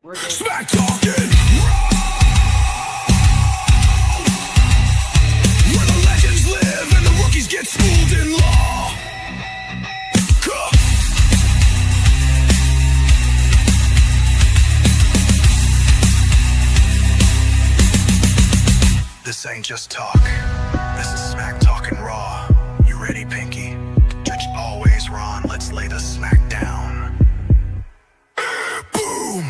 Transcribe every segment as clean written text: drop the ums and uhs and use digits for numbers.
We're good. Smack talking where the legends live and the rookies get schooled in law. This ain't just talk. This is smack talking raw. You ready, Pinky? Judge always Ron. Let's lay the smack down. Boom.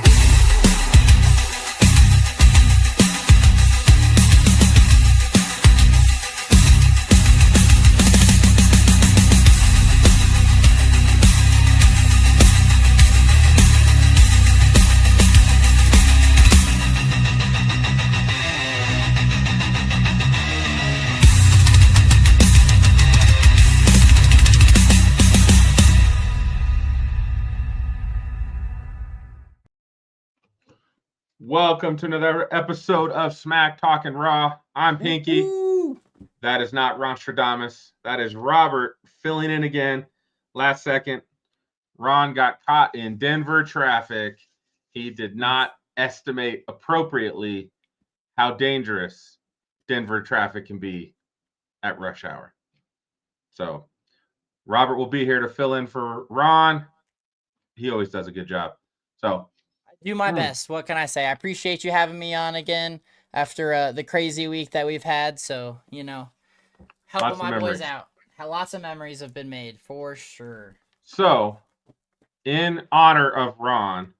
Welcome to another episode of Smack Talking Raw. I'm Pinky. Woo-hoo. That is not Ronstradamus. That is Robert filling in again. Last second, Ron got caught in Denver traffic. He did not estimate appropriately how dangerous Denver traffic can be at rush hour. So, Robert will be here to fill in for Ron. He always does a good job. So, Do my best. What can I say? I appreciate you having me on again after the crazy week that we've had. So, helping my boys out. Lots of memories have been made for sure. So, in honor of Ron,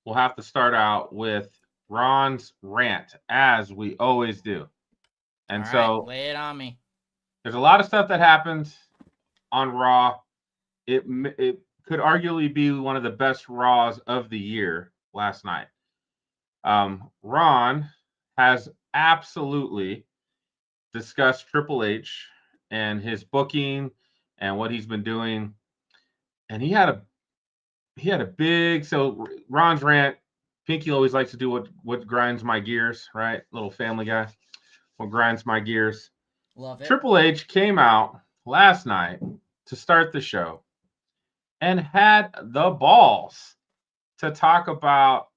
we'll have to start out with Ron's rant, as we always do. And All so, right, lay it on me. there's a lot of stuff that happened on Raw. It could arguably be one of the best Raws of the year last night. Ron has absolutely discussed Triple H and his booking and what he's been doing, and he had a big. So Ron's rant. Pinky always likes to do what grinds my gears, right? Little Family Guy. What grinds my gears? Love it. Triple H came out last night to start the show and had the balls to talk about,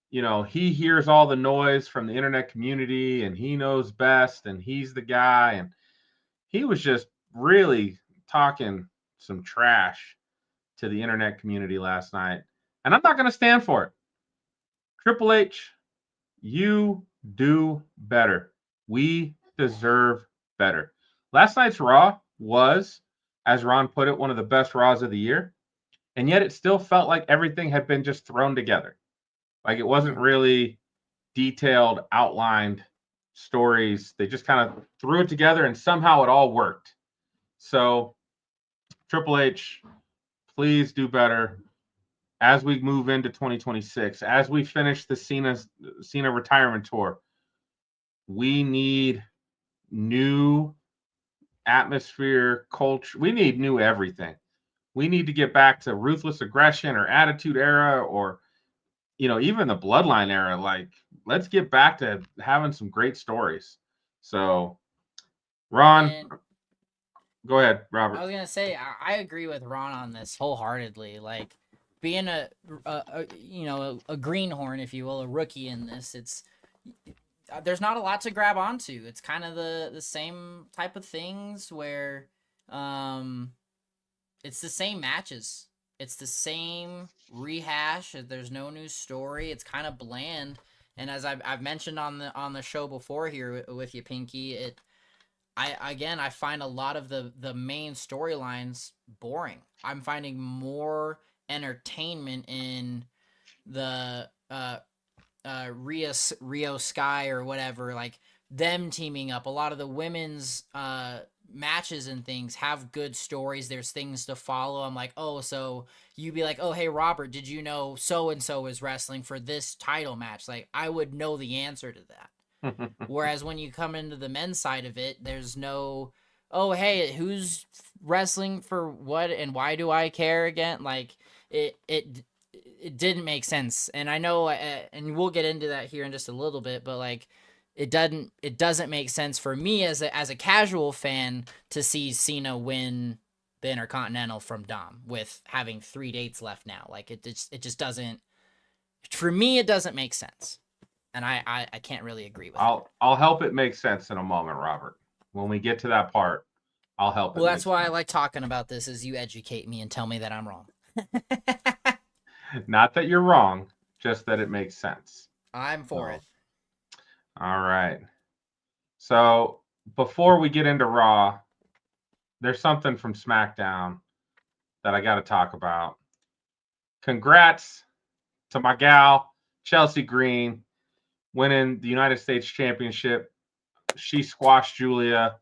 he hears all the noise from the internet community and he knows best and he's the guy. And he was just really talking some trash to the internet community last night. And I'm not going to stand for it. Triple H, you do better. We deserve better. Last night's Raw was, as Ron put it, one of the best Raws of the year. And yet it still felt like everything had been just thrown together. Like it wasn't really detailed, outlined stories. They just kind of threw it together and somehow it all worked. So, Triple H, please do better as we move into 2026, as we finish the Cena retirement tour. We need new atmosphere, culture. We need new everything. We need to get back to ruthless aggression or attitude era or, even the bloodline era. Like, let's get back to having some great stories. So, Ron, go ahead, Robert. I was going to say, I agree with Ron on this wholeheartedly. Like, being a greenhorn, if you will, a rookie in this, there's not a lot to grab onto. It's kind of the same type of things where it's the same matches. It's the same rehash. There's no new story. It's kind of bland. And as I've mentioned on the show before here with you, Pinky, I find a lot of the main storylines boring. I'm finding more entertainment in the Rio Sky or whatever, like them teaming up. A lot of the women's matches and things have good stories. There's things to follow. I'm like, oh, so you'd be like, oh, hey, Robert, did you know so-and-so is wrestling for this title match? Like, I would know the answer to that. Whereas when you come into the men's side of it, there's no, oh, hey, who's wrestling for what and why do I care again? Like, it didn't make sense. And I know, and we'll get into that here in just a little bit, but like, it doesn't make sense for me as a casual fan to see Cena win the Intercontinental from Dom with having 3 dates left now. Like, it just doesn't For me, it doesn't make sense, and I can't really agree with it. I'll help it make sense in a moment, Robert. When we get to that part, I'll help Well, it make that's why I sense. like talking about this, is you educate me and tell me that I'm wrong. Not that you're wrong, just that it makes sense. I'm for So, it. all right. So before we get into Raw, there's something from SmackDown that I got to talk about. Congrats to my gal, Chelsea Green, winning the United States Championship. She squashed Julia.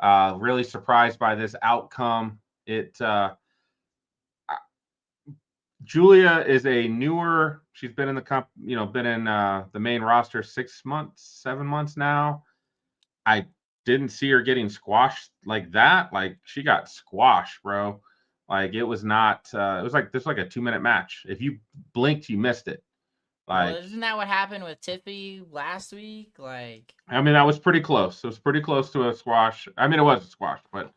Really surprised by this outcome. Julia is a newer. She's been in been in the main roster 6 months, 7 months now. I didn't see her getting squashed like that. Like she got squashed, bro. Like it was not. It was like a 2-minute match. If you blinked, you missed it. Well, Like isn't that what happened with Tiffy last week? Like, I mean, that was pretty close. It was pretty close to a squash. I mean, it was a squash, but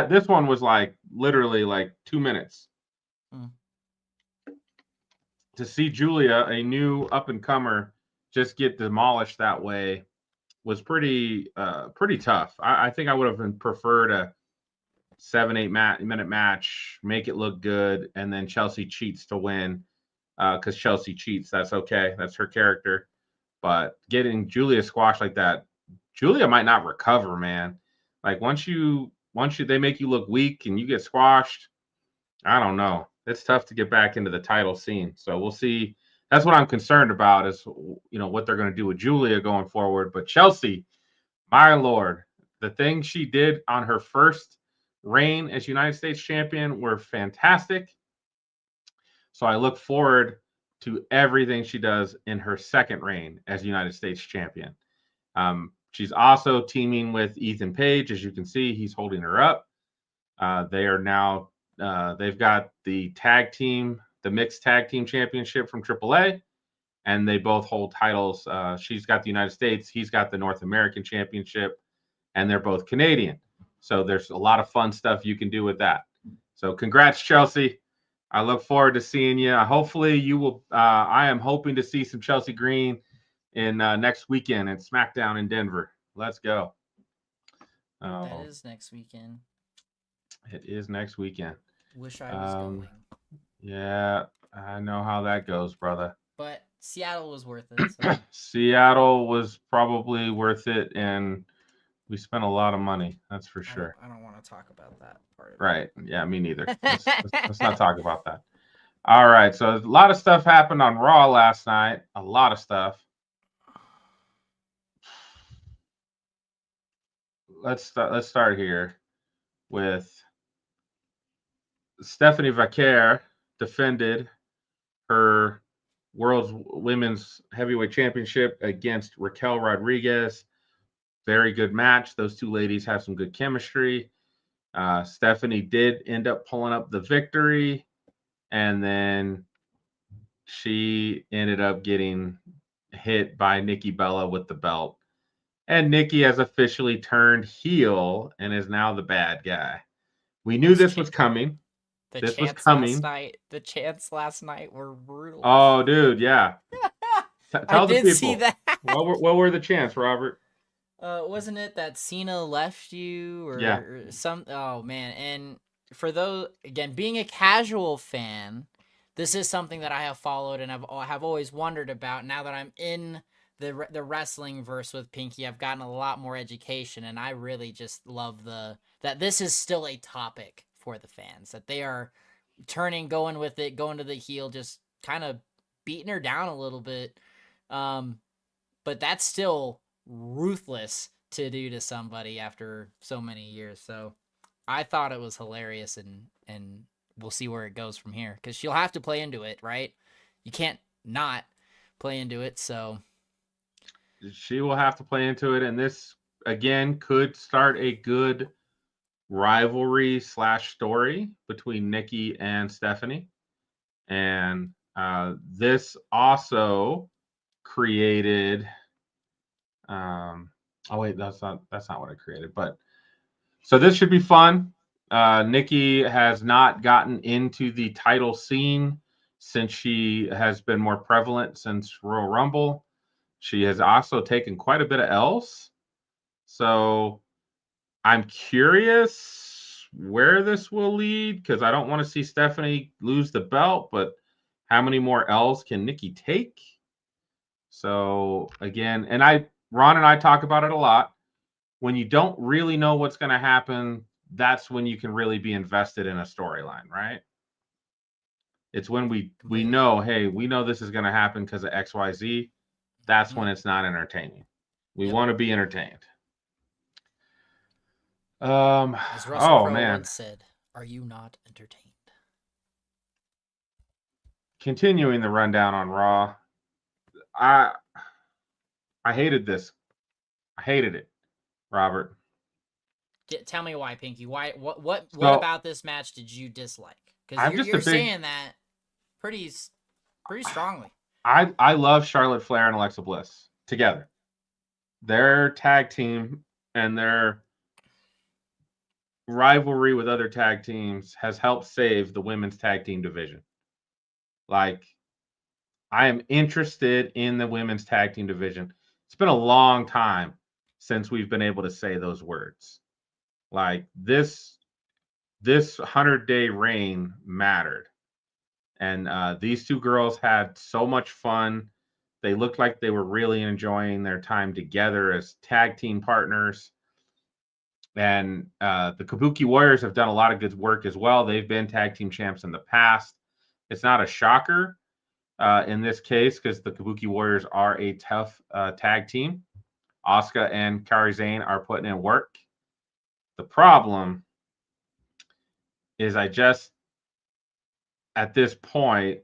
this one was like literally like 2 minutes. hmm. To see Julia, a new up and comer, just get demolished that way was pretty tough. I think I would have preferred a 7-8 minute match, make it look good, and then Chelsea cheats to win. Because Chelsea cheats, that's okay. That's her character. But getting Julia squashed like that, Julia might not recover, man. Like once they make you look weak and you get squashed, I don't know. It's tough to get back into the title scene. So we'll see. That's what I'm concerned about is what they're going to do with Julia going forward. But Chelsea, my lord, the things she did on her first reign as United States champion were fantastic. So I look forward to everything she does in her second reign as United States champion. She's also teaming with Ethan Page. As you can see, he's holding her up. They are now, they've got the mixed tag team championship from AAA, and they both hold titles. She's got the United States, he's got the North American championship, and they're both Canadian. So there's a lot of fun stuff you can do with that. So congrats, Chelsea. I look forward to seeing you. Hopefully you will. I am hoping to see some Chelsea Green in next weekend at SmackDown in Denver. Let's go. That Oh, is next weekend. it is next weekend. Wish I was going. Yeah, I know how that goes, brother. But Seattle was worth it. So. Seattle was probably worth it, and we spent a lot of money. That's for sure. I don't want to talk about that part of Right. Yeah, me neither. Let's not talk about that. All right. So a lot of stuff happened on Raw last night. A lot of stuff. Let's start here with Stephanie Vaquer defended her World's Women's Heavyweight Championship against Raquel Rodriguez. Very good match. Those two ladies have some good chemistry. Stephanie did end up pulling up the victory, and then she ended up getting hit by Nikki Bella with the belt. And Nikki has officially turned heel and is now the bad guy. We knew this was coming. This was coming. The chants last night were brutal. Oh, dude, yeah. Tell the people. See that. What were the chants, Robert? Wasn't it that Cena left you or, yeah. or some? Oh man! And for those, again, being a casual fan, this is something that I have followed and have always wondered about. Now that I'm in the wrestling verse with Pinky, I've gotten a lot more education, and I really just love that this is still a topic for the fans, that they are going with it, going to the heel, just kind of beating her down a little bit. But that's still ruthless to do to somebody after so many years. So I thought it was hilarious, and we'll see where it goes from here, because she'll have to play into it, right? You can't not play into it. So she will have to play into it, and this again could start a good rivalry / story between Nikki and Stephanie. And this also created oh wait, that's not what I created. But so this should be fun. Nikki has not gotten into the title scene since she has been more prevalent since Royal Rumble. She has also taken quite a bit of L's. So I'm curious where this will lead because I don't want to see Stephanie lose the belt, but how many more L's can Nikki take? So again, and Ron and I talk about it a lot. When you don't really know what's going to happen, that's when you can really be invested in a storyline, right? It's when we Completely. know, hey, we know this is going to happen because of XYZ. That's when it's not entertaining. We Yep. want to be entertained. As Russell Crowe Man. once said, "Are you not entertained?" Continuing the rundown on Raw, I hated this. I hated it, Robert. Tell me why, Pinky. Why? What So about this match did you dislike? Because I'm just a you're big. saying that pretty strongly. I love Charlotte Flair and Alexa Bliss together. Their tag team and their rivalry with other tag teams has helped save the women's tag team division. Like, I am interested in the women's tag team division. It's been a long time since we've been able to say those words. Like this 100-day reign mattered. And these two girls had so much fun. They looked like they were really enjoying their time together as tag team partners. And the Kabuki Warriors have done a lot of good work as well. They've been tag team champs in the past. It's not a shocker in this case because the Kabuki Warriors are a tough tag team. Asuka and Kairi Sane are putting in work. The problem is at this point,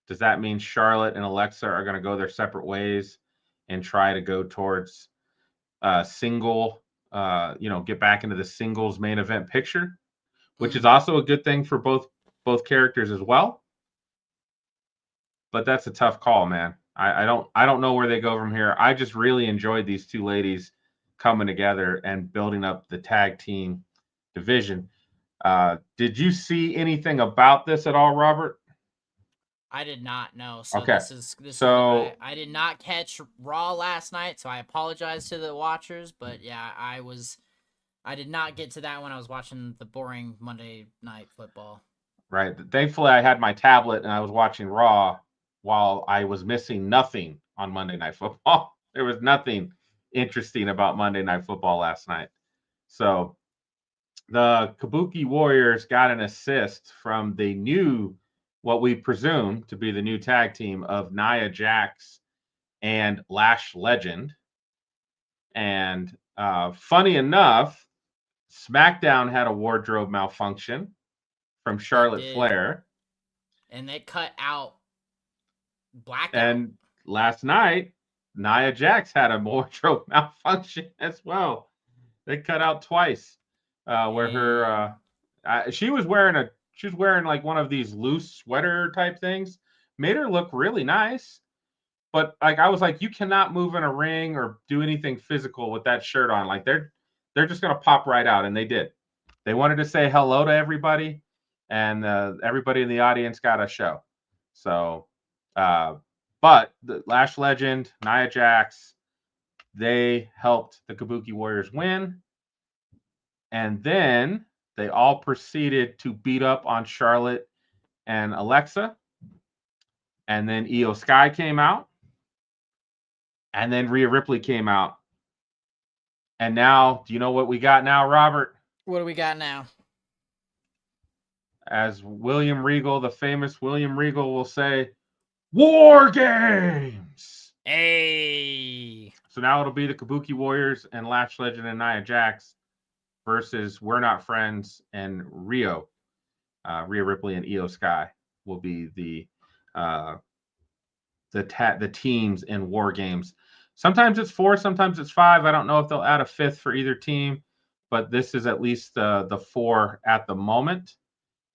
does that mean Charlotte and Alexa are going to go their separate ways and try to go towards single, get back into the singles main event picture, which is also a good thing for both characters as well. But that's a tough call, man. I don't know where they go from here. I just really enjoyed these two ladies coming together and building up the tag team division. Did you see anything about this at all, Robert? I did not know. So Okay. this So I did not catch Raw last night, so I apologize to the watchers. But yeah, I did not get to that when I was watching the boring Monday Night Football. Right. Thankfully, I had my tablet and I was watching Raw while I was missing nothing on Monday Night Football. There was nothing interesting about Monday Night Football last night. So the Kabuki Warriors got an assist from the new, what we presume to be the new tag team of Nia Jax and Lash Legend. And funny enough, SmackDown had a wardrobe malfunction from Charlotte Flair. And they cut out Blackout. And last night, Nia Jax had a wardrobe malfunction as well. They cut out twice. Where her she was wearing like one of these loose sweater type things. Made her look really nice. But like I was like, you cannot move in a ring or do anything physical with that shirt on. Like they're just gonna pop right out, and they did. They wanted to say hello to everybody, and everybody in the audience got a show. So, but the Lash Legend, Nia Jax, they helped the Kabuki Warriors win, and then they all proceeded to beat up on Charlotte and Alexa, and then Io Sky came out. And then Rhea Ripley came out. And now, do you know what we got now, Robert? What do we got now? As William Regal, the famous William Regal, will say, War Games! Hey! So now it'll be the Kabuki Warriors and Lash Legend and Nia Jax versus We're Not Friends and Rio. Rhea Ripley and Io Sky will be the teams in War Games. Sometimes it's 4, sometimes it's 5. I don't know if they'll add a 5th for either team, but this is at least the 4 at the moment.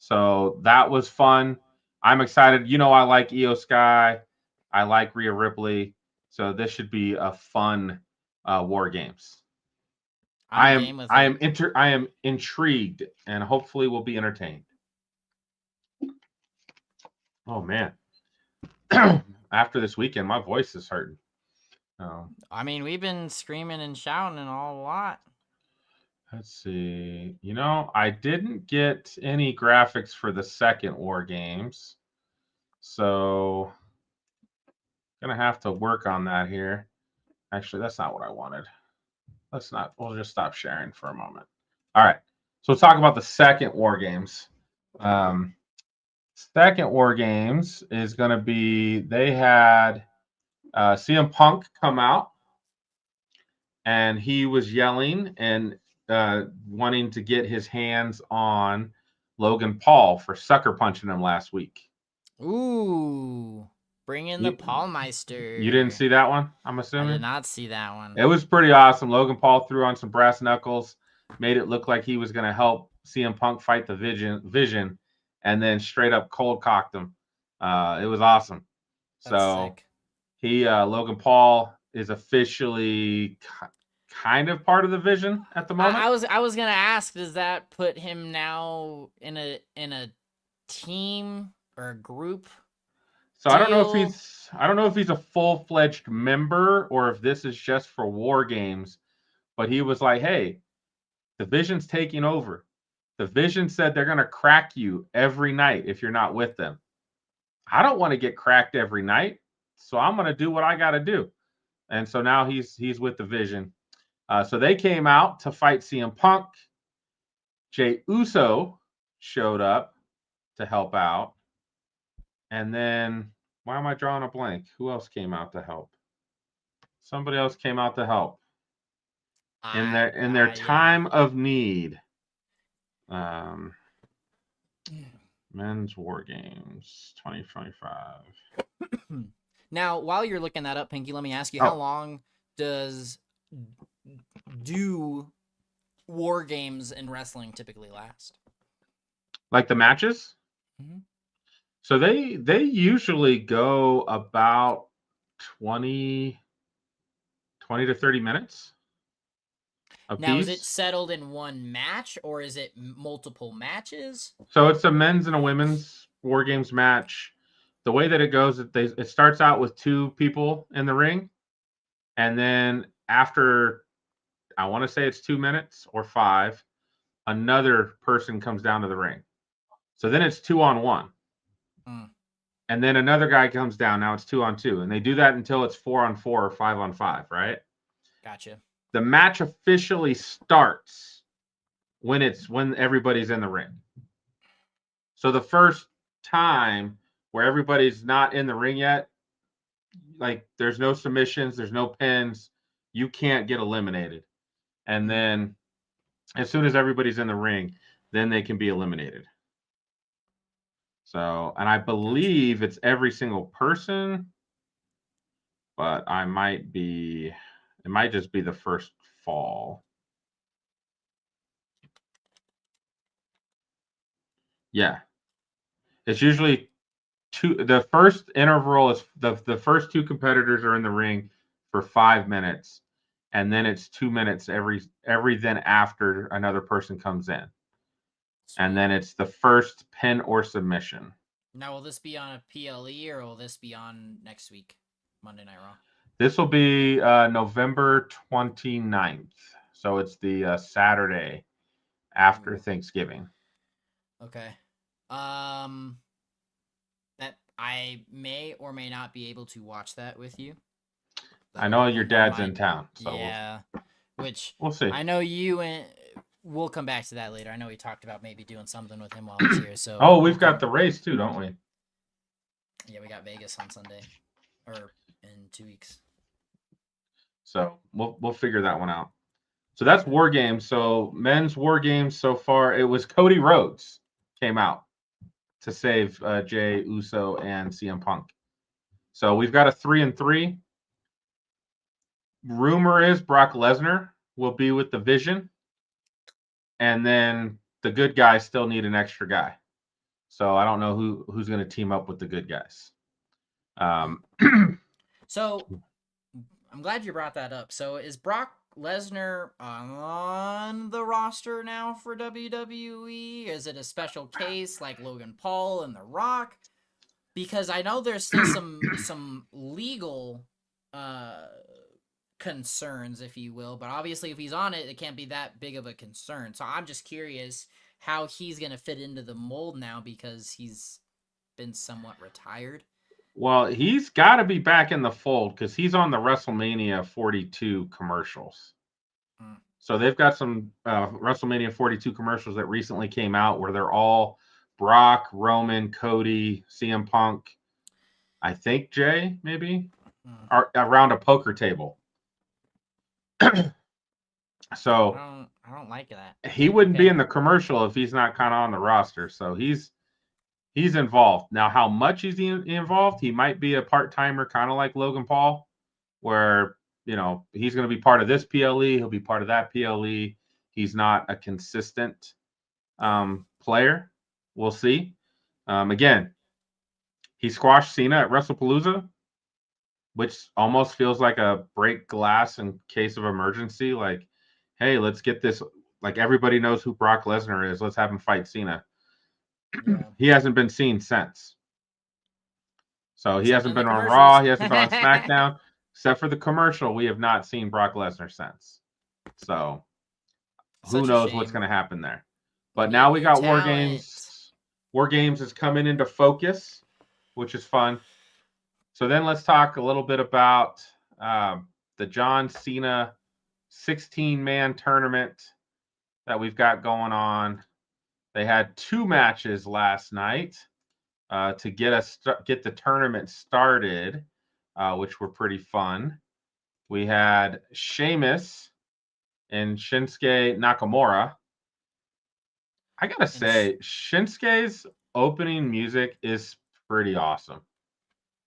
So that was fun. I'm excited. You know, I like Io Sky. I like Rhea Ripley. So this should be a fun War Games. I am intrigued, and hopefully we'll be entertained. Oh man. after this weekend, my voice is hurting. I mean, we've been screaming and shouting and all a lot. Let's see. I didn't get any graphics for the second War Games, so gonna have to work on that here. Actually, that's not what I wanted. Let's not. We'll just stop sharing for a moment. All right. So we'll talk about the second War Games. Second War Games is going to be, they had CM Punk come out, and he was yelling and wanting to get his hands on Logan Paul for sucker punching him last week. Ooh, bring in the Paulmeister. You didn't see that one, I'm I assuming? did not see that one. It was pretty awesome. Logan Paul threw on some brass knuckles, made it look like he was going to help CM Punk fight the Vision, and then straight up cold cocked him. It was awesome. That's So sick. Logan Paul is officially kind of part of the Vision at the moment. I was gonna ask, does that put him now in a team or a group? So I don't know if he's a full-fledged member or if this is just for War Games, but he was like, "Hey, the Vision's taking over. The Vision said they're going to crack you every night if you're not with them. I don't want to get cracked every night, so I'm going to do what I got to do." And so now he's with the Vision. So they came out to fight CM Punk. Jey Uso showed up to help out. And then, why am I drawing a blank? Who else came out to help? Somebody else came out to help in their time of need. Men's War Games 2025. Now, while you're looking that up, Pinky, let me ask you, how long do War Games in wrestling typically last? Like the matches? Mm-hmm. So they usually go about 20 to 30 minutes. Now, is it settled in one match, or is it multiple matches? So it's a men's and a women's War Games match. The way that it goes, it starts out with two people in the ring, and then after, I want to say it's 2 minutes or 5, another person comes down to the ring. So then it's 2-on-1. And then another guy comes down. Now it's 2-on-2. And they do that until it's 4-on-4 or 5-on-5, right? Gotcha. The match officially starts when everybody's in the ring. So the first time where everybody's not in the ring yet, like there's no submissions, there's no pins, you can't get eliminated. And then as soon as everybody's in the ring, then they can be eliminated. So, and I believe it's every single person, but it might just be the first fall. Yeah. It's usually the first interval is the first two competitors are in the ring for 5 minutes, and then it's 2 minutes every then after another person comes in. Sweet. And then it's the first pin or submission. Now, will this be on a PLE or will this be on next week, Monday Night Raw? This will be November 29th. So it's the Saturday after Thanksgiving. Okay. That I may or may not be able to watch that with you. I know your dad's in town. So yeah. Which we'll see. I know you and we'll come back to that later. I know we talked about maybe doing something with him while he's here. So we've got the race too, don't we? Yeah, we got Vegas on Sunday, or in 2 weeks. So we'll figure that one out. So that's War Games. So men's War Games so far, it was Cody Rhodes came out to save Jey Uso and CM Punk. So we've got a 3-3. Rumor is Brock Lesnar will be with the Vision. And then the good guys still need an extra guy. So I don't know who's going to team up with the good guys. So I'm glad you brought that up. So is Brock Lesnar on the roster now for WWE? Is it a special case like Logan Paul and The Rock? because I know there's still some legal concerns, if you will, but obviously if he's on it, it can't be that big of a concern. So I'm just curious how he's gonna fit into the mold now because he's been somewhat retired. Well, he's got to be back in the fold because he's on the WrestleMania 42 commercials. Mm. So they've got some WrestleMania 42 commercials that recently came out where they're all Brock, Roman, Cody, CM Punk, I think Jay maybe, are around a poker table. So I don't like that. he wouldn't be in the commercial if he's not kind of on the roster. So he's involved. Now, how much is he involved? He might be a part-timer, kind of like Logan Paul, where, you know, he's going to be part of this PLE. He'll be part of that PLE. He's not a consistent player. We'll see. Again, he squashed Cena at WrestlePalooza, which almost feels like a break glass in case of emergency. Like, hey, let's get this. Like, everybody knows who Brock Lesnar is. Let's have him fight Cena. Yeah. He hasn't been seen since. So he Except hasn't in the been on commercials. Raw. He hasn't been on SmackDown. Except for the commercial, we have not seen Brock Lesnar since. So who Such a knows what's shame. going to happen there. But We now need we new got War talent. Games. War Games is coming into focus, which is fun. So then let's talk a little bit about the John Cena 16-man tournament that we've got going on. They had 2 matches last night to get the tournament started, which were pretty fun. We had Sheamus and Shinsuke Nakamura. I gotta say, Shinsuke's opening music is pretty awesome.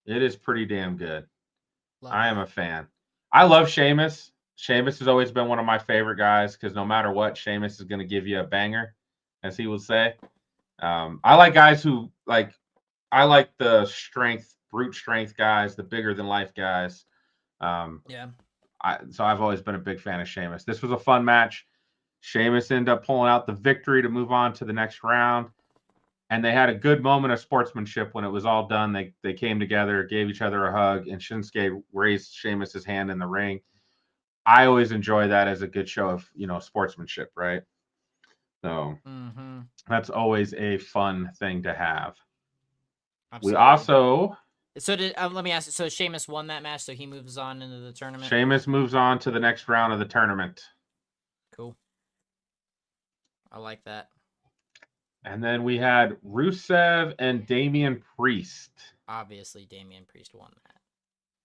It is pretty damn good. I am a fan. I love Sheamus. Sheamus has always been one of my favorite guys because no matter what, Sheamus is going to give you a banger, as he would say. I like guys who I like the brute strength guys, the bigger than life guys. Yeah. So I've always been a big fan of Sheamus. This was a fun match. Sheamus ended up pulling out the victory to move on to the next round. And they had a good moment of sportsmanship when it was all done. They came together, gave each other a hug, and Shinsuke raised Sheamus's hand in the ring. I always enjoy that as a good show of, sportsmanship, right? So that's always a fun thing to have. Absolutely. We also... So let me ask. So Sheamus won that match, so he moves on into the tournament. Sheamus moves on to the next round of the tournament. Cool. I like that. And then we had Rusev and Damian Priest. Obviously, Damian Priest won that.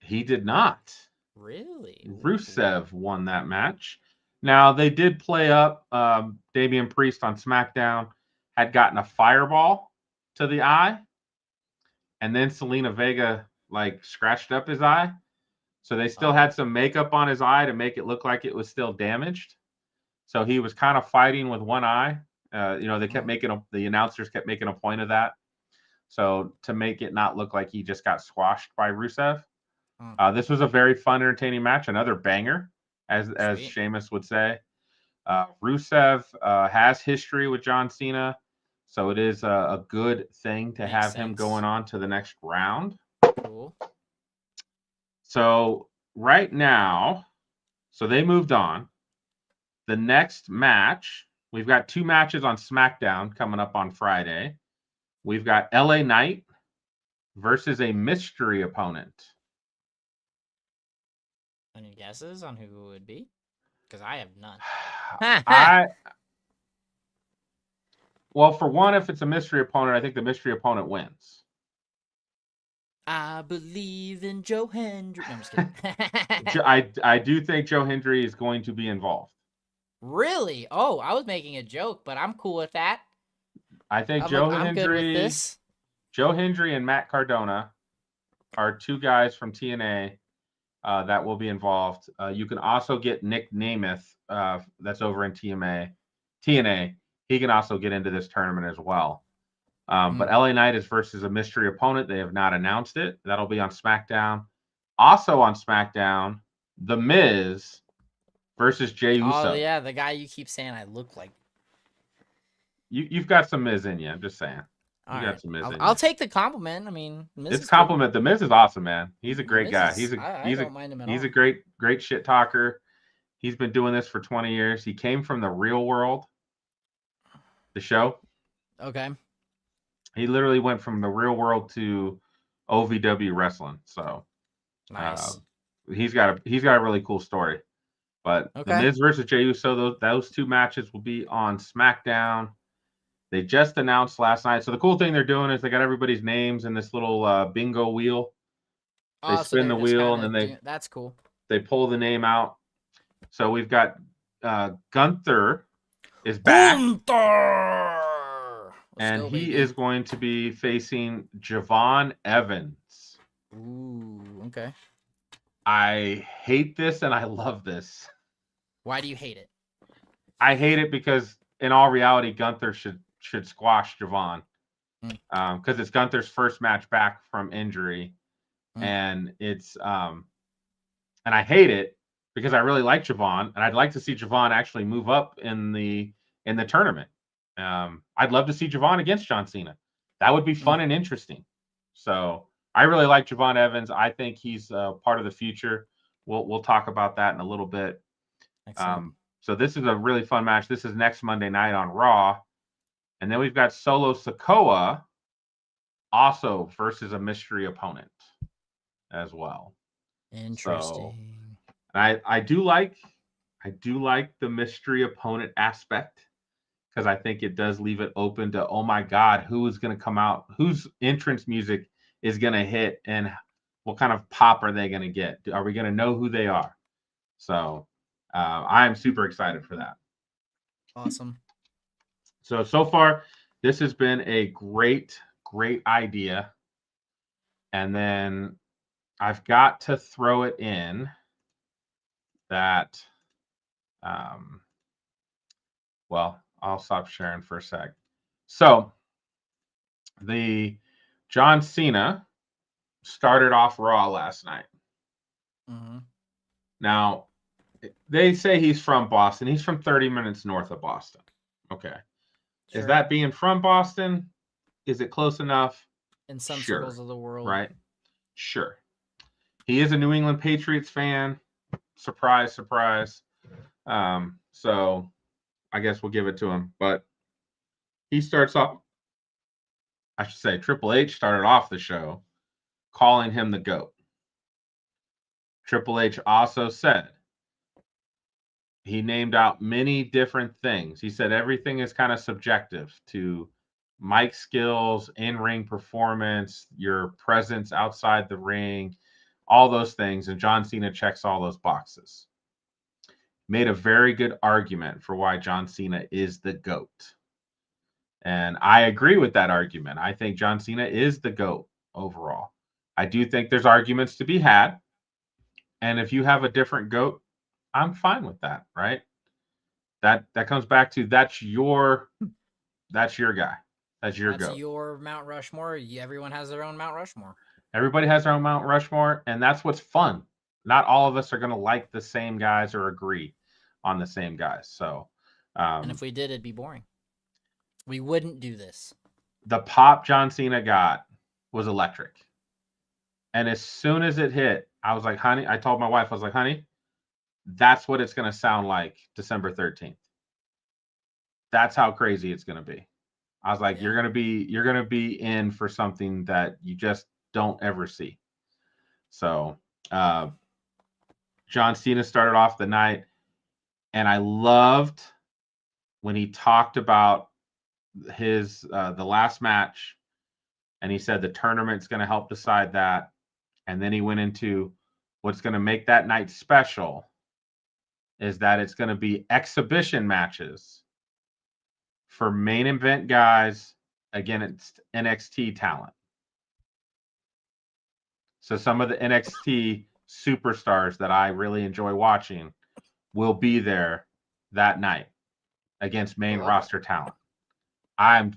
He did not. Really? Rusev won that match. Now, they did play up Damian Priest on SmackDown, had gotten a fireball to the eye, and then Selena Vega, scratched up his eye. So they still had some makeup on his eye to make it look like it was still damaged. So he was kind of fighting with one eye. They kept the announcers kept making a point of that. So to make it not look like he just got squashed by Rusev. This was a very fun, entertaining match. Another banger, as Sheamus would say. Rusev has history with John Cena, so it is a good thing to have him going on to the next round. Cool. So right now, they moved on. The next match, we've got 2 matches on SmackDown coming up on Friday. We've got LA Knight versus a mystery opponent. Any guesses on who it would be? Because I have none. Well, for one, if it's a mystery opponent, I think the mystery opponent wins. I believe in Joe Hendry. No, I'm just kidding. I do think Joe Hendry is going to be involved. Really? Oh, I was making a joke, but I'm cool with that. I think I'm Hendry, good with this. Joe Hendry and Matt Cardona are 2 guys from TNA that will be involved. You can also get Nick Namath, that's over in TNA. He can also get into this tournament as well. But LA Knight is versus a mystery opponent. They have not announced it. That'll be on SmackDown. Also on SmackDown, The Miz versus Jey Uso. Oh, yeah, the guy you keep saying I look like. You've got some Miz in you, I'm just saying. All You got right. some Miz in I'll you. take the compliment. I mean, Miz It's is cool. compliment. The Miz is awesome, man. He's a great Miz guy. is, I don't mind him at He's all. a great shit talker. He's been doing this for 20 years. He came from the Real World, the show. Okay. He literally went from the Real World to OVW wrestling. So uh, Nice. he's got a really cool story. But the Okay. Miz versus Jey Uso, those two matches will be on SmackDown. They just announced last night. So the cool thing they're doing is they got everybody's names in this little bingo wheel. They Oh, so spin they're the just wheel kind and then of doing. That's cool. they pull the name out. So we've got Gunther is back, Gunther! Let's and go, he baby. is going to be facing Javon Evans. Ooh, okay. I hate this and I love this. Why do you hate it? I hate it because in all reality, Gunther should squash Javon because it's Gunther's first match back from injury, and it's and I hate it because I really like Javon and I'd like to see Javon actually move up in the tournament. I'd love to see Javon against John Cena. That would be fun and interesting. So I really like Javon Evans. I think he's part of the future. We'll talk about that in a little bit. Excellent. So this is a really fun match. This is next Monday night on Raw. And then we've got Solo Sikoa also versus a mystery opponent as well. Interesting. So I do like the mystery opponent aspect because I think it does leave it open to, oh my God, who is going to come out, whose entrance music is going to hit, and what kind of pop are they going to get? Are we going to know who they are? So I am super excited for that. Awesome. So far, this has been a great idea. And then I've got to throw it in that, well, I'll stop sharing for a sec. So the John Cena started off Raw last night. Now, they say he's from Boston. He's from 30 minutes north of Boston. Okay. Sure. Is that being from Boston? Is it close enough? In some Sure. circles of the world. Right? Sure. He is a New England Patriots fan. Surprise, surprise. So I guess we'll give it to him. But he starts off, I should say, Triple H started off the show calling him the GOAT. Triple H also said he named out many different things. He said everything is kind of subjective to mic skills, in-ring performance, your presence outside the ring, all those things. And John Cena checks all those boxes. Made a very good argument for why John Cena is the GOAT. And I agree with that argument. I think John Cena is the GOAT overall. I do think there's arguments to be had. And if you have a different GOAT, I'm fine with that, right? That comes back to that's your guy. That's your GOAT. Your Mount Rushmore. Everyone has their own Mount Rushmore. Everybody has their own Mount Rushmore, and that's what's fun. Not all of us are going to like the same guys or agree on the same guys. So, and if we did, it'd be boring. We wouldn't do this. The pop John Cena got was electric. And as soon as it hit, I was like, honey, I told my wife, I was like, honey, that's what it's going to sound like December 13th. That's how crazy it's going to be. I was like, yeah. You're going to be in for something that you just don't ever see. So, John Cena started off the night, and I loved when he talked about his the last match, and he said the tournament's going to help decide that, and then he went into what's going to make that night special is that it's going to be exhibition matches for main event guys against NXT talent. So some of the NXT superstars that I really enjoy watching will be there that night against main roster talent. I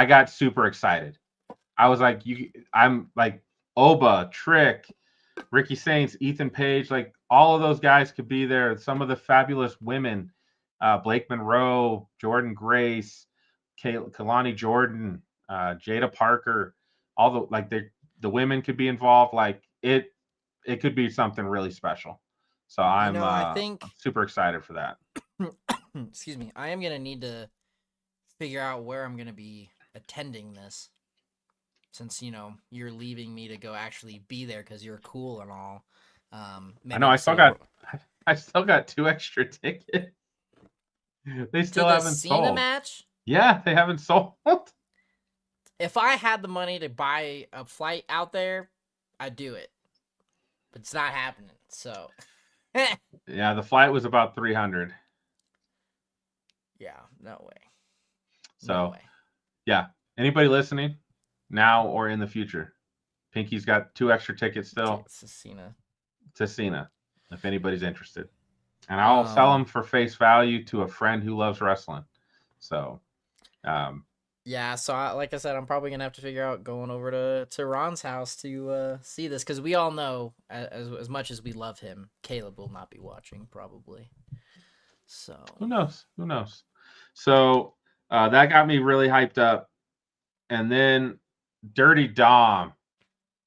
got super excited. I was like, I'm like Oba, Trick, Ricky Saints, Ethan Page, like all of those guys could be there. Some of the fabulous women, Blake Monroe, Jordan Grace, Kalani Jordan, Jada Parker, all the like the women could be involved. Like it could be something really special. So I'm I I'm think super excited for that. excuse me, I am gonna need to figure out where I'm gonna be attending this, since you're leaving me to go actually be there because you're cool and all. I Maybe know I'll say I still got 2 extra tickets. They to still the haven't Cena sold. match. Yeah, they haven't sold. If I had the money to buy a flight out there, I'd do it, but it's not happening. So, Yeah, the flight was about 300. yeah, no way, no So, way. yeah, anybody listening now or in the future, Pinky's got 2 extra tickets still It's a Cena. to Cena if anybody's interested. And I'll sell Um, them for face value to a friend who loves wrestling. So, yeah. So, like I said, I'm probably gonna have to figure out going over to Ron's house to see this, because we all know, as much as we love him, Caleb will not be watching probably. So, who knows? Who knows? So, that got me really hyped up. And then Dirty Dom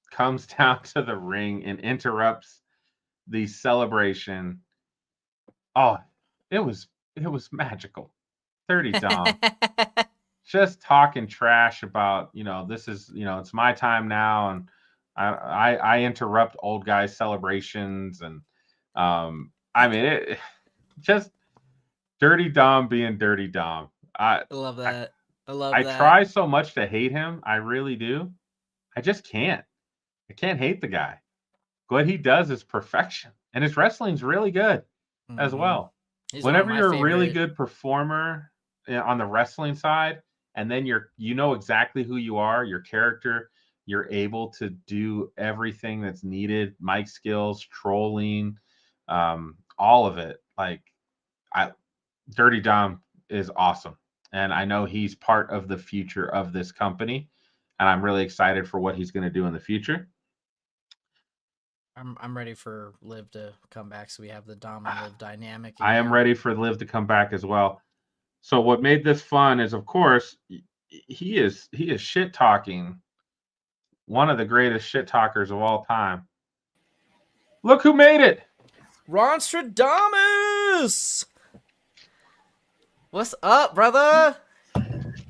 comes down to the ring and interrupts the celebration. Oh, it was magical. 30 Dom just talking trash about, this is, it's my time now, and I interrupt old guys celebrations, and I mean it just Dirty Dom being Dirty Dom. I love I that. I love I that. try so much to hate him. I really do. I just can't. I can't hate the guy. What he does is perfection, and his wrestling's really good as Mm-hmm. well. He's one of Whenever my you're a really favorite. good performer on the wrestling side, and then you know exactly who you are, your character, you're able to do everything that's needed, mic skills, trolling, all of it. Like I Dirty Dom is awesome. And I know he's part of the future of this company. And I'm really excited for what he's going to do in the future. I'm ready for Liv to come back, so we have the Dom and Liv dynamic I am again. ready for Liv to come back as well. So what made this fun is, of course, he is shit talking one of the greatest shit talkers of all time. Look who made it. Ronstradamus! What's up, brother?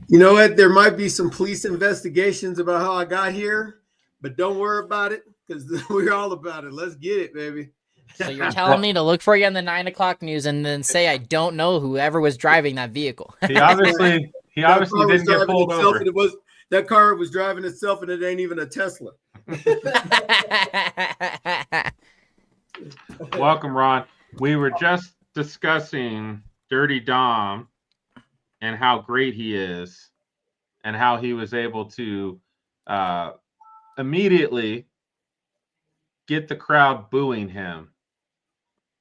You know what? There might be some police investigations about how I got here, but don't worry about it because we're all about it. Let's get it, baby. So you're telling me to look for you on the 9 o'clock news and then say I don't know whoever was driving that vehicle. He obviously didn't get pulled over. And that car was driving itself, and it ain't even a Tesla. Welcome, Ron. We were just discussing Dirty Dom and how great he is, and how he was able to immediately get the crowd booing him.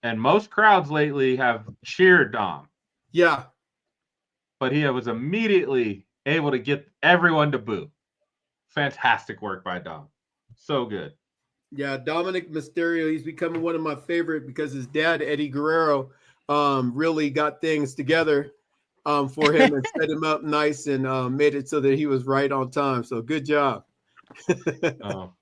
And most crowds lately have cheered Dom. Yeah. But he was immediately able to get everyone to boo. Fantastic work by Dom. So good. Yeah, Dominic Mysterio, he's becoming one of my favorite because his dad, Eddie Guerrero, really got things together for him and set him up nice and made it so that he was right on time. So good job. Oh.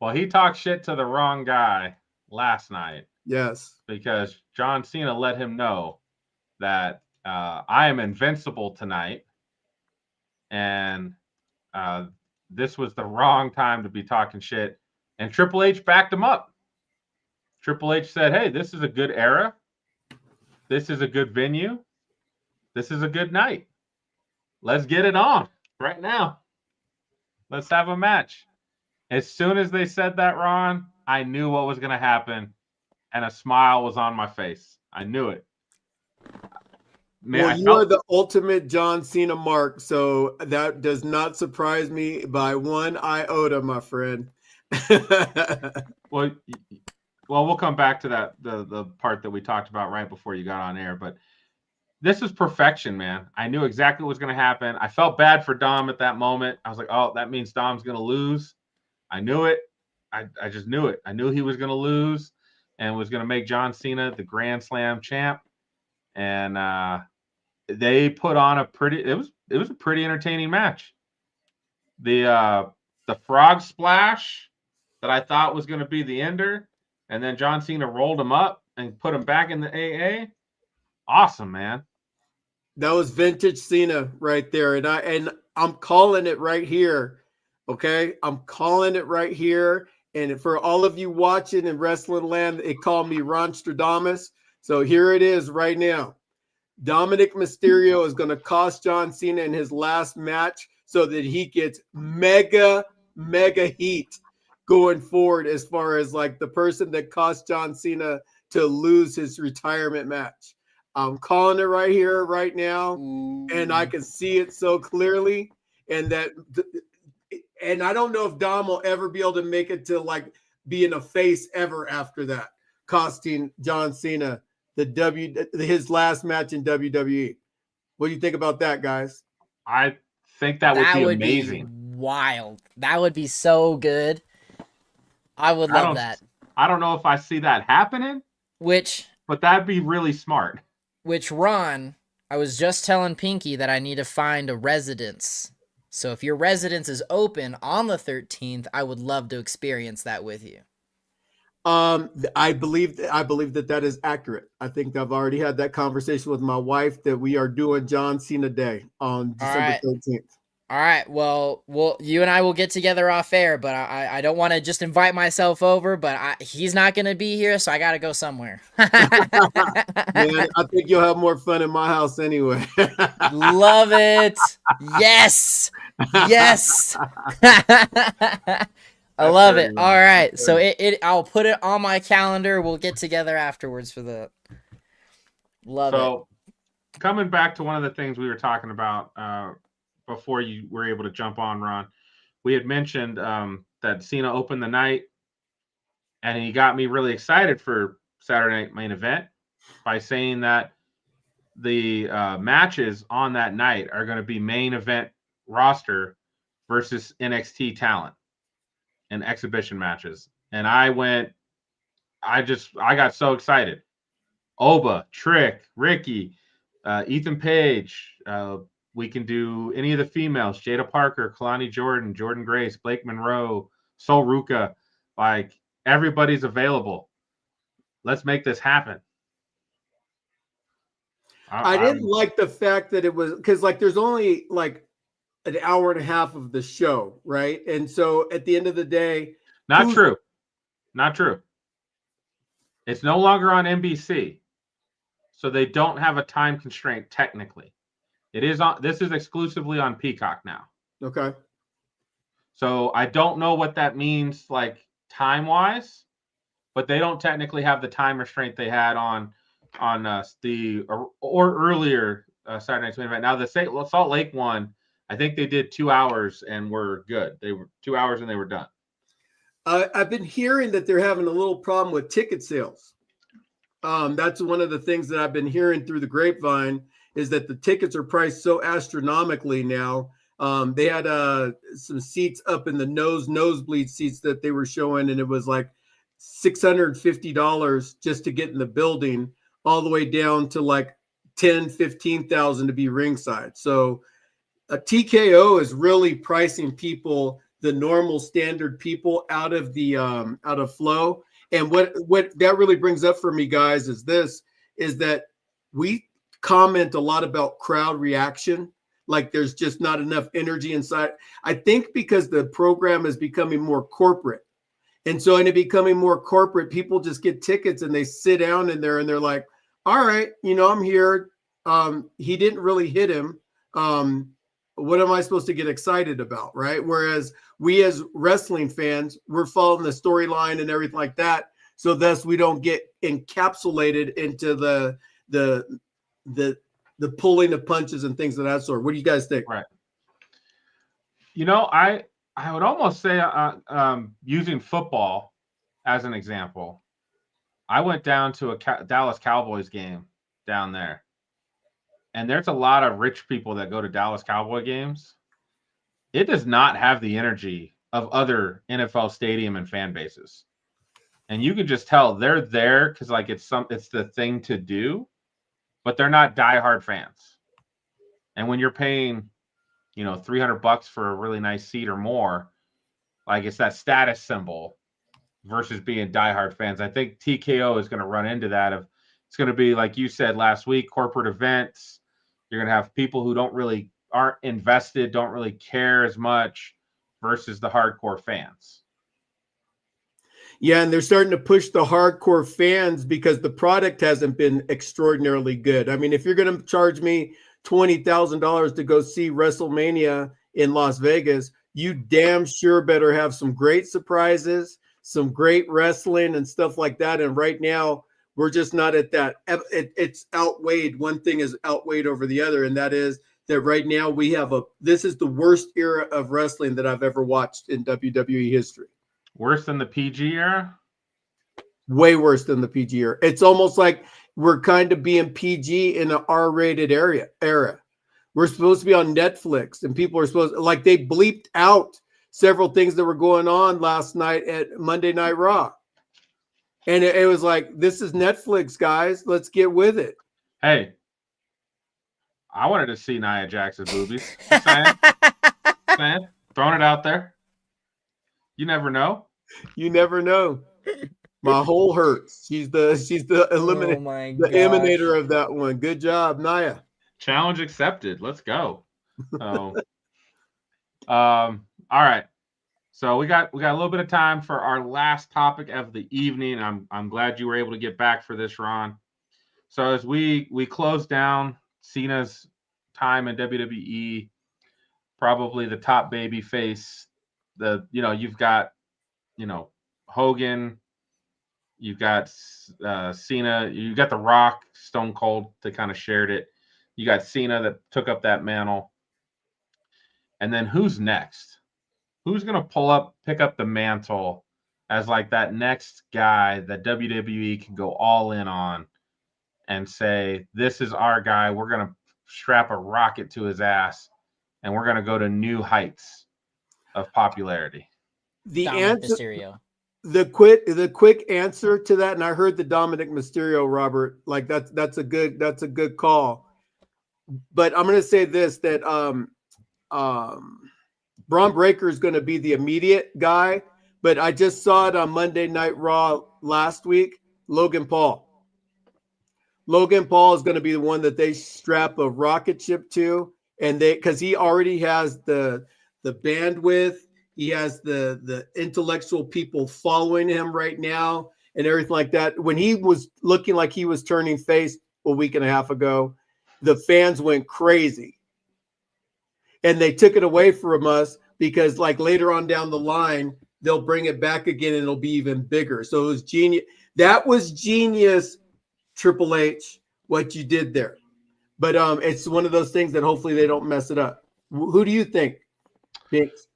Well, he talked shit to the wrong guy last night. Yes. Because John Cena let him know that I am invincible tonight. And this was the wrong time to be talking shit. And Triple H backed him up. Triple H said, hey, this is a good era. This is a good venue. This is a good night. Let's get it on right now. Let's have a match. As soon as they said that, Ron, I knew what was going to happen. And a smile was on my face. I knew it. Man, well, you are the ultimate John Cena mark, so that does not surprise me by one iota, my friend. Well, we'll come back to that, the part that we talked about right before you got on air, but this is perfection, man. I knew exactly what was going to happen. I felt bad for Dom at that moment. I was like, oh, that means Dom's going to lose. I knew it. I just knew it. I knew he was going to lose and was going to make John Cena the Grand Slam champ. And they put on it was a pretty entertaining match. the frog splash that I thought was going to be the ender, and then John Cena rolled him up and put him back in the AA. Awesome, man. That was vintage Cena right there, and I'm calling it right here. Okay, I'm calling it right here. And for all of you watching in Wrestling Land, it called me Ronstradamus. So here it is right now. Dominic Mysterio is going to cost John Cena in his last match so that he gets mega heat going forward as far as like the person that cost John Cena to lose his retirement match. I'm calling it right here, right now, and I can see it so clearly. And I don't know if Dom will ever be able to make it to like being a face ever after that, costing John Cena his last match in WWE. What do you think about that, guys? I think that would be amazing. Wild. That would be so good. I would love that. I don't know if I see that happening, but that'd be really smart. Ron, I was just telling Pinky that I need to find a residence. So if your residence is open on the 13th, I would love to experience that with you. I believe that is accurate. I think I've already had that conversation with my wife that we are doing John Cena Day on December 13th. All right. Well, you and I will get together off air, but I don't want to just invite myself over, but he's not going to be here, so I got to go somewhere. Man, I think you'll have more fun in my house anyway. Love it. Yes. Yes. I love it. All right. So I'll put it on my calendar. We'll get together afterwards for that. Love it. So coming back to one of the things we were talking about, before you were able to jump on, Ron, we had mentioned that Cena opened the night, and he got me really excited for Saturday Night Main Event by saying that the matches on that night are going to be main event roster versus NXT talent and exhibition matches. And I got so excited. Oba, Trick, Ricky, Ethan Page, we can do any of the females, Jada Parker, Kalani Jordan, Jordan Grace, Blake Monroe, Sol Ruka. Like, everybody's available. Let's make this happen. I didn't like the fact that it was because like there's only like an hour and a half of the show, right? And so at the end of the day, Not true. It's no longer on NBC. So they don't have a time constraint technically. This is exclusively on Peacock now. Okay. So I don't know what that means like time-wise, but they don't technically have the time restraint they had on the earlier Saturday Night's Main Event. Now the Salt Lake one, I think they did 2 hours and were good. They were 2 hours and they were done. I've been hearing that they're having a little problem with ticket sales. That's one of the things that I've been hearing through the grapevine is that the tickets are priced so astronomically now. They had some seats up in the nosebleed seats that they were showing, and it was like $650 just to get in the building, all the way down to like $10,000-15,000 to be ringside. So a TKO is really pricing people, the normal standard people, out of flow. And what that really brings up for me, guys, is that we comment a lot about crowd reaction. Like there's just not enough energy inside. I think because the program is becoming more corporate. And so in it becoming more corporate, people just get tickets and they sit down in there and they're like, all right, I'm here. He didn't really hit him. What am I supposed to get excited about? Right. Whereas we as wrestling fans, we're following the storyline and everything like that. So thus we don't get encapsulated into the pulling of punches and things of that sort. What do you guys think? Right. I would almost say using football as an example. I went down to a Dallas Cowboys game down there. And there's a lot of rich people that go to Dallas Cowboy games. It does not have the energy of other NFL stadium and fan bases. And you can just tell they're there because like it's the thing to do, but they're not diehard fans. And when you're paying $300 for a really nice seat or more. Like, it's that status symbol versus being diehard fans. I think TKO is going to run into that. It's going to be, like you said last week, corporate events. You're going to have people who aren't invested, don't really care as much versus the hardcore fans. Yeah, and they're starting to push the hardcore fans because the product hasn't been extraordinarily good. I mean, if you're going to charge me $20,000 to go see WrestleMania in Las Vegas, you damn sure better have some great surprises, some great wrestling and stuff like that. And right now, we're just not at that. It's outweighed. One thing is outweighed over the other, and that is that right now this is the worst era of wrestling that I've ever watched in WWE history. Worse than the PG era? Way worse than the PG era. It's almost like we're kind of being PG in an R-rated era. We're supposed to be on Netflix, and people are like, they bleeped out several things that were going on last night at Monday Night Raw. And it was like, this is Netflix, guys. Let's get with it. Hey, I wanted to see Nia Jax's boobies. Just saying. Throwing it out there. You never know. You never know. My hole hurts. She's the emanator of that one. Good job, Nia. Challenge accepted. Let's go. So, all right. So we got a little bit of time for our last topic of the evening. I'm glad you were able to get back for this, Ron. So as we close down Cena's time in WWE, probably the top baby face. You've got Hogan, you've got Cena, you got The Rock, Stone Cold that kind of shared it. You got Cena that took up that mantle. And then who's next? Who's going to pick up the mantle as like that next guy that WWE can go all in on and say, this is our guy. We're going to strap a rocket to his ass and we're going to go to new heights of popularity. The Dominic answer, Mysterio. the quick answer to that, and I heard the Dominic Mysterio, Robert, like that's a good call. But I'm going to say this, that Braun Breaker is going to be the immediate guy, but I just saw it on Monday Night Raw last week. Logan Paul is going to be the one that they strap a rocket ship to, and because he already has the bandwidth, he has the intellectual people following him right now and everything like that. When he was looking like he was turning face a week and a half ago, the fans went crazy. And they took it away from us because like later on down the line, they'll bring it back again and it'll be even bigger. So it was genius. That was genius, Triple H, what you did there. But it's one of those things that hopefully they don't mess it up. Who do you think, Binks?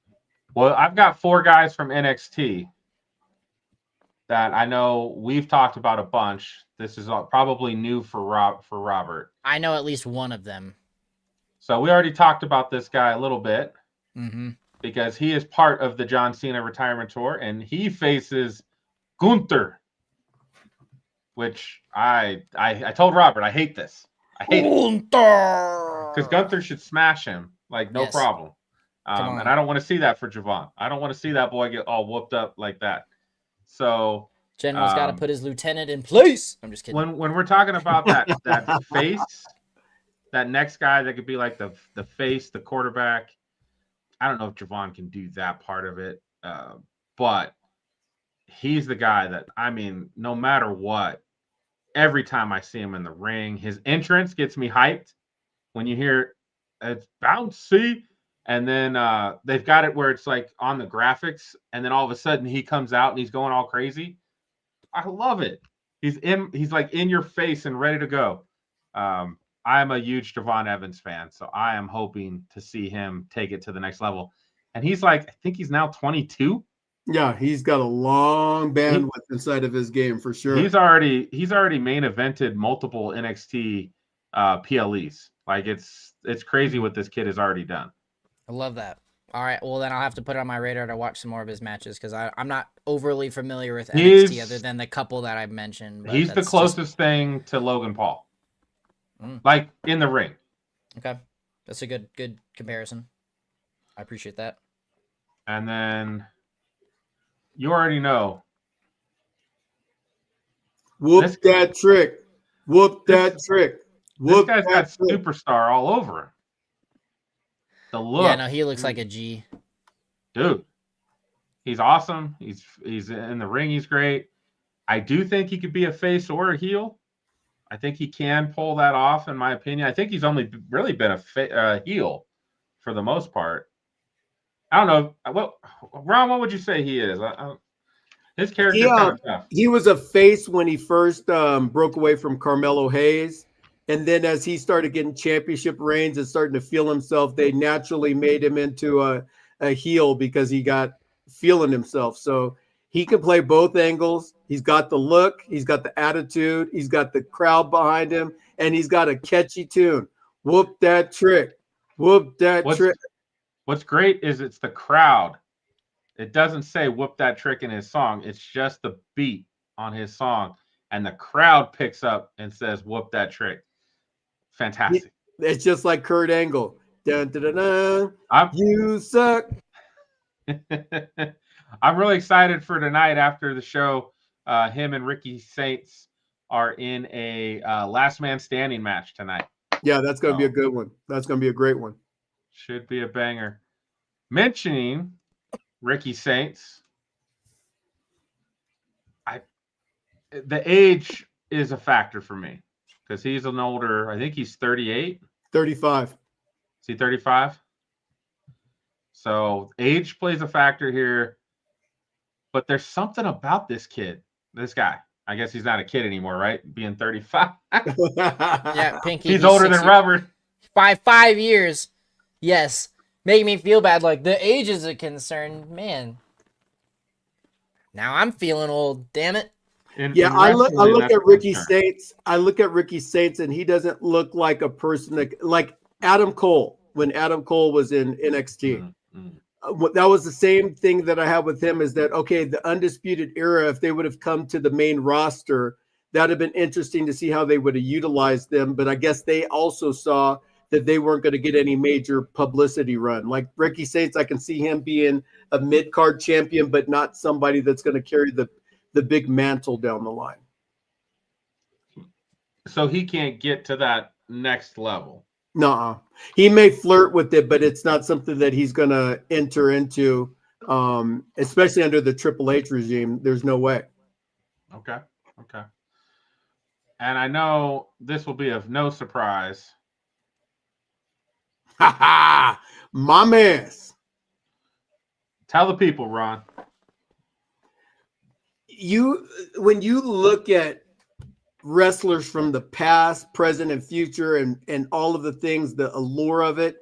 Well, I've got 4 guys from NXT that I know we've talked about a bunch. This is probably new for Robert. I know at least one of them. So we already talked about this guy a little bit because he is part of the John Cena retirement tour, and he faces Gunther, which I told Robert I hate this. I hate Gunther because Gunther should smash him like no problem. And I don't want to see that for Javon. I don't want to see that boy get all whooped up like that. So General's got to put his lieutenant in place. I'm just kidding. When we're talking about that face, that next guy that could be like the face, the quarterback. I don't know if Javon can do that part of it, but he's the guy that, I mean, no matter what, every time I see him in the ring, his entrance gets me hyped. When you hear it's bouncy, and then they've got it where it's like on the graphics, and then all of a sudden he comes out and he's going all crazy. I love it. He's like in your face and ready to go. I am a huge Javon Evans fan, so I am hoping to see him take it to the next level. And he's like, I think he's now 22. Yeah, he's got a long bandwidth inside of his game for sure. He's already main evented multiple NXT PLEs. Like it's crazy what this kid has already done. I love that. All right, well then I'll have to put it on my radar to watch some more of his matches because I'm not overly familiar with NXT other than the couple that I've mentioned. He's the closest thing to Logan Paul, like in the ring. Okay, that's a good comparison. I appreciate that. And then you already know. Whoop that trick. Whoop that trick. This Whoop guy's that got trick. superstar all over him. The look. Yeah, no, he looks like a G. Dude. He's awesome. He's in the ring. He's great. I do think he could be a face or a heel. I think he can pull that off, in my opinion. I think he's only really been a heel for the most part. I don't know. Ron, what would you say he is? His character is kind of tough. He was a face when he first broke away from Carmelo Hayes. And then as he started getting championship reigns and starting to feel himself, they naturally made him into a heel because he got feeling himself. So he can play both angles. He's got the look. He's got the attitude. He's got the crowd behind him. And he's got a catchy tune. Whoop that trick. Whoop that trick. What's great is it's the crowd. It doesn't say whoop that trick in his song. It's just the beat on his song. And the crowd picks up and says whoop that trick. Fantastic. It's just like Kurt Angle. Dun, dun, dun, dun. You suck. I'm really excited for tonight after the show. Him and Ricky Saints are in a last man standing match tonight. Yeah, that's going to be a good one. That's going to be a great one. Should be a banger. Mentioning Ricky Saints, the age is a factor for me because he's an older, I think he's 38. 35. Is he 35? So age plays a factor here, but there's something about this guy. I guess he's not a kid anymore, right? Being 35. Yeah, Pinky. He's older than Robert. By 5 years. Yes. Make me feel bad. Like, the age is a concern. Man. Now I'm feeling old. Damn it. I look at Ricky Saints. I look at Ricky Saints, and he doesn't look like a person that, like Adam Cole, when Adam Cole was in NXT. That was the same thing that I have with him, is that, okay, the Undisputed Era, if they would have come to the main roster, that would have been interesting to see how they would have utilized them. But I guess they also saw that they weren't going to get any major publicity run. Like Ricky Saints, I can see him being a mid-card champion, but not somebody that's going to carry the big mantle down the line. So he can't get to that next level. No, he may flirt with it, but it's not something that he's going to enter into, especially under the Triple H regime. There's no way. Okay. And I know this will be of no surprise. Ha ha! My mess. Tell the people, Ron. When you look at wrestlers from the past, present, and future, and all of the things, the allure of it,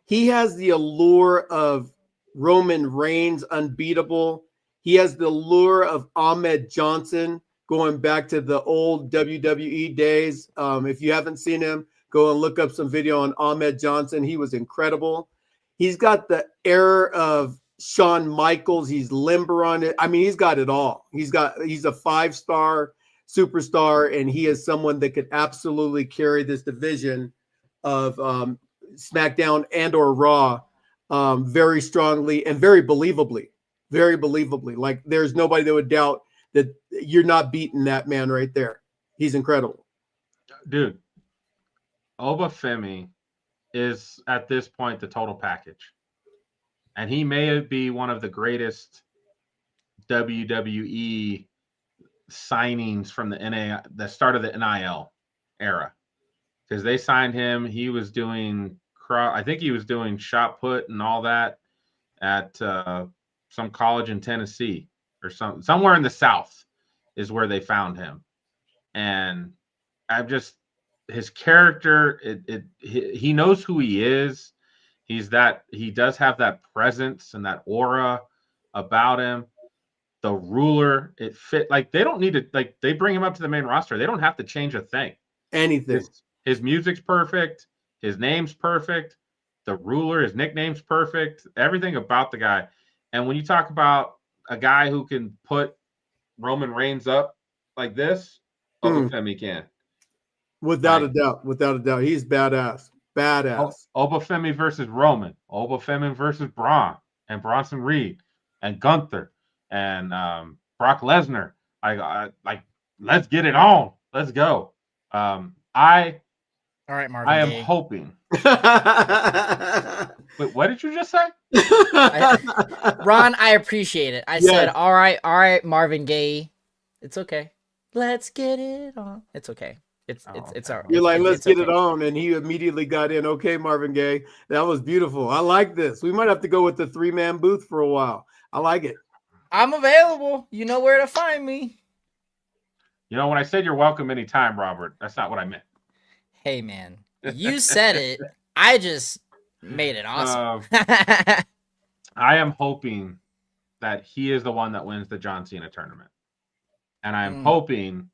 he has the allure of Roman Reigns, unbeatable. He has the allure of Ahmed Johnson, going back to the old WWE days. If you haven't seen him, go and look up some video on Ahmed Johnson. He was incredible. He's got the air of Shawn Michaels. He's limber on it. I mean, he's got it all. He's a 5-star superstar, and he is someone that could absolutely carry this division of SmackDown and or Raw very strongly and very believably. Like, there's nobody that would doubt that you're not beating that man right there. He's incredible. Dude, Obafemi is at this point the total package. And he may be one of the greatest WWE signings from the start of the NIL era. Because they signed him. He was doing, I think he was doing shot put and all that at some college in Tennessee or somewhere in the South is where they found him. And his character, he knows who he is. He does have that presence and that aura about him. The ruler, it fit. Like, they don't need to, like, they bring him up to the main roster. They don't have to change a thing. Anything. His music's perfect. His name's perfect. The ruler, his nickname's perfect. Everything about the guy. And when you talk about a guy who can put Roman Reigns up like this, Obafemi can. Without a doubt. He's badass. badass. Obafemi versus Roman, Obafemi versus Braun and Bronson Reed and Gunther and Brock Lesnar. Like, let's get it on. Let's go. I All right, Marvin am Gaye. hoping. Wait, what did you just say? Ron, I appreciate it. I said, Yes. all right, Marvin Gaye. It's okay. Let's get it on. It's okay. It's all right. You're like, let's It's get okay. it on. And he immediately got in. Okay, Marvin Gaye. That was beautiful. I like this. We might have to go with the 3-man booth for a while. I like it. I'm available. You know where to find me. You know, when I said you're welcome anytime, Robert, that's not what I meant. Hey, man. You said it. I just made it awesome. I am hoping that he is the one that wins the John Cena tournament. And I'm hoping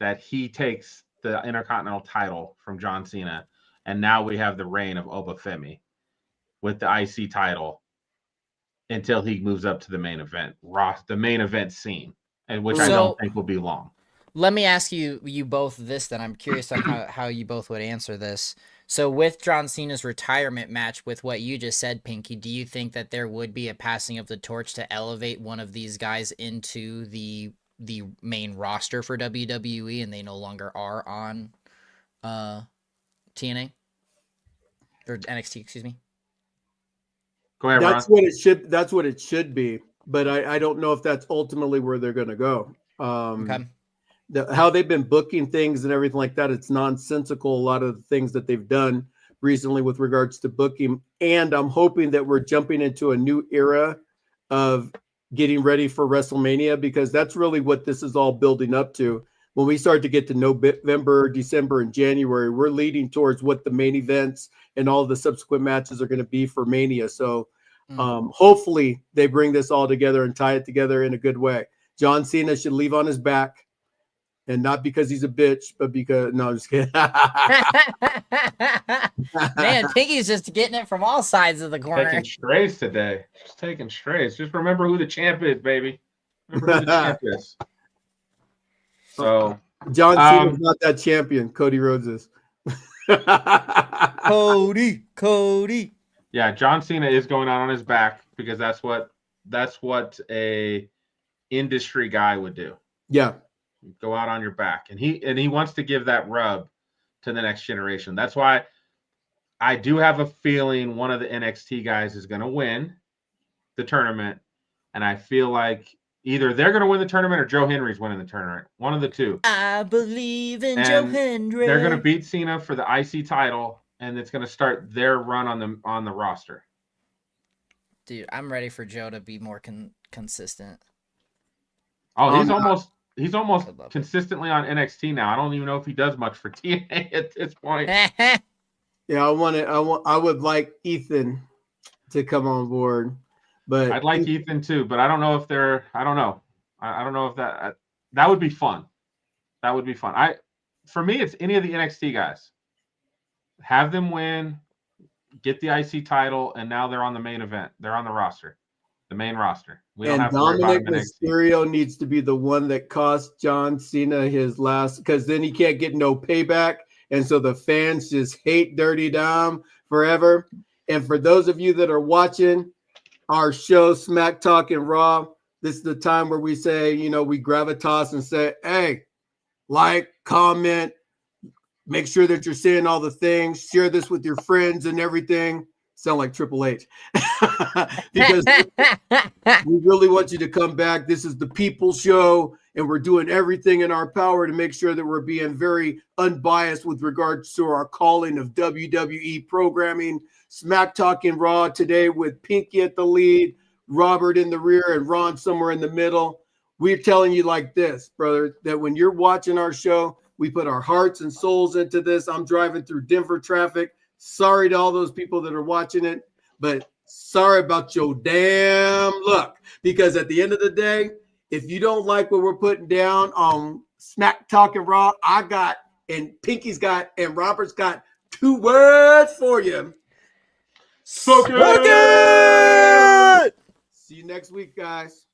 that he takes the Intercontinental title from John Cena. And now we have the reign of Obafemi with the IC title until he moves up to the main event, the main event scene, and which I don't think will be long. Let me ask you both this then. I'm curious on how you both would answer this. So with John Cena's retirement match, with what you just said, Pinky, do you think that there would be a passing of the torch to elevate one of these guys into the main roster for WWE and they no longer are on TNA? Or NXT, excuse me. Go ahead, That's Ron. what it should be. But I don't know if that's ultimately where they're going to go. Okay. How they've been booking things and everything like that, it's nonsensical. A lot of the things that they've done recently with regards to booking. And I'm hoping that we're jumping into a new era of getting ready for WrestleMania, because that's really what this is all building up to. When we start to get to November, December, and January, we're leading towards what the main events and all the subsequent matches are going to be for Mania. So hopefully they bring this all together and tie it together in a good way. John Cena should leave on his back. And not because he's a bitch, but because no, I'm just kidding. Man, Pinky's just getting it from all sides of the corner. Taking strays today. Just taking strays. Just remember who the champ is, baby. Remember who the champ is. So John Cena's not that champion. Cody Rhodes is. Cody. Yeah, John Cena is going out on his back because that's what a industry guy would do. Yeah. Go out on your back. And he wants to give that rub to the next generation. That's why I do have a feeling one of the NXT guys is going to win the tournament. And I feel like either they're going to win the tournament or Joe Henry's winning the tournament. One of the two. I believe in Joe Henry. They're going to beat Cena for the IC title, and it's going to start their run on the roster. Dude, I'm ready for Joe to be more consistent. Oh, he's almost consistently on NXT now. I don't even know if he does much for TNA at this point. Yeah, I would like Ethan to come on board, but I'd like Ethan too, but I don't know if I don't know. I don't know if that would be fun. That would be fun. For me, it's any of the NXT guys. Have them win, get the IC title, and now they're on the main event. They're on the roster, the main roster. We don't have to worry about Dominic Mysterio needs to be the one that cost John Cena his last, because then he can't get no payback. And so the fans just hate Dirty Dom forever. And for those of you that are watching our show, Smack Talk and Raw, this is the time where we say, we gravitas and say, hey, like, comment, make sure that you're saying all the things, share this with your friends and everything. Sound like Triple H. Because we really want you to come back. This is the People Show, and we're doing everything in our power to make sure that we're being very unbiased with regards to our calling of WWE programming. Smack Talking Raw today with Pinky at the lead, Robert in the rear, and Ron somewhere in the middle. We're telling you like this, brother, that when you're watching our show, we put our hearts and souls into this. I'm driving through Denver traffic. Sorry to all those people that are watching it, but sorry about your damn luck. Because at the end of the day, if you don't like what we're putting down on Smack Talking Raw, I got, and Pinky's got, and Robert's got 2 words for you. Suck it! See you next week, guys.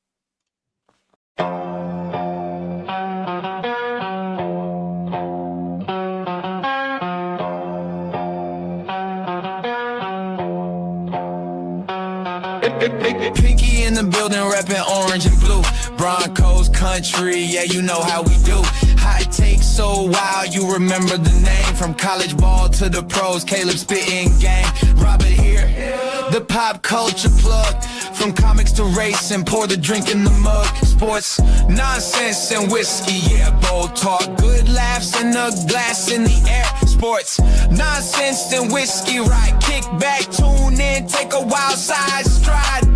Pinky in the building, reppin' orange and blue. Broncos country, yeah, you know how we do. Hot take so wild, you remember the name. From college ball to the pros, Caleb spitting game. Robert here, the pop culture plug. From comics to racing, pour the drink in the mug. Sports, nonsense and whiskey, yeah, bold talk. Good laughs and a glass in the air. Sports, nonsense and whiskey, right? Kick back, tune in, take a wild side stride.